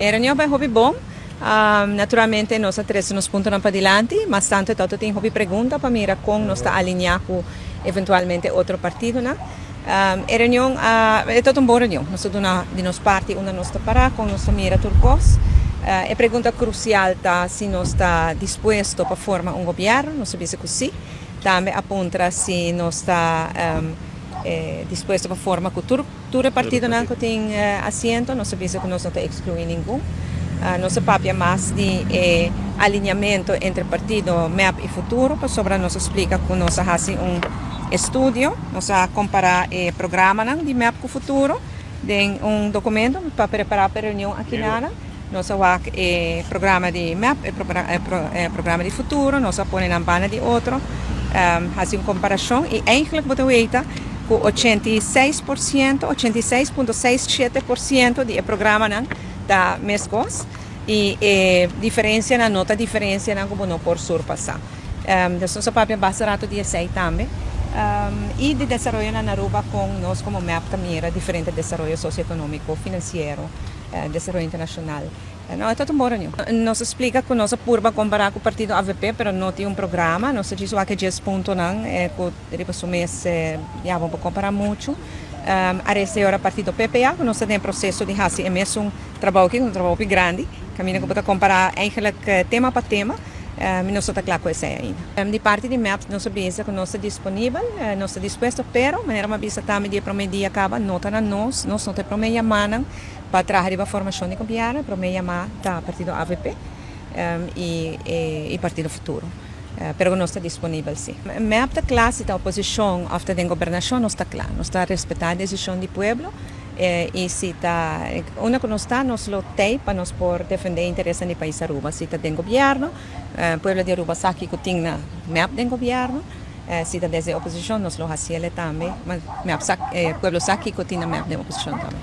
Era um hobby bom. Naturalmente, nós três nos pontos para adiante, mas tanto todo tem hobby pergunta para mira com nós está alinhar com eventualmente outro partido, né? Reunião é todo bom reunião. Nós de nos parte onde nós está para com nossa mira turcos. É pergunta crucial tá se nós está disposto para formar governo, nós sabemos que sim. Também aponta se nós está disposto para formar com todo partido que tem assento, nós sabemos que nós não está excluindo nenhum. Nossa papia mais de alinhamento entre partido MEP e futuro, para sobre nós explica que nós fazemos estudio, nós comparar programa de MEP com futuro, tem documento para preparar para a reunião aqui na nós temos programa de MEP, programa de futuro, nós põe na banda de outro, fazemos comparação e eigenlijk wat weten que 86%, 86,67% de programa da mescos e diferença na nota diferença na como não por surpassar. Então só papel bastante de esse também. E de desenvolvimento na Aruba com nós como MEP também era diferente desenvolvimento socioeconômico, financeiro, desenvolvimento internacional. Não é todo mundo. Nós explica que nós purba comparar com o partido AVP, mas não tem programa. Nós diz que 10 pontos não, que depois mês já vamos comparar muito. A receber o partido PPA, que nós temos processo de fazer trabalho grande, caminho que comparar eigenlijk tema para tema. Nós estamos claro com isso ainda. De parte de MEP, nós sabemos que nós estamos disponível, nós estamos dispostos, mas maneira uma vista também de prometer acaba, nota na nós não temos prometer mana para trazer a formação de governo, prometer mana da partido AVP e partido futuro. Pero nós estamos disponível sim. MEP da classe da oposição, ou da governação, nós está claro, nós está respeitar a decisão do povo. E se está, uma que nós está, nós lutamos para nós por defender o interesse do país Aruba. Se está dentro do governo, o povo de Aruba sabe que tem na MEP dentro do governo. Se está desde a oposição, nós lo hacemos também. Mas o povo sabe que tem na MEP dentro da oposição também.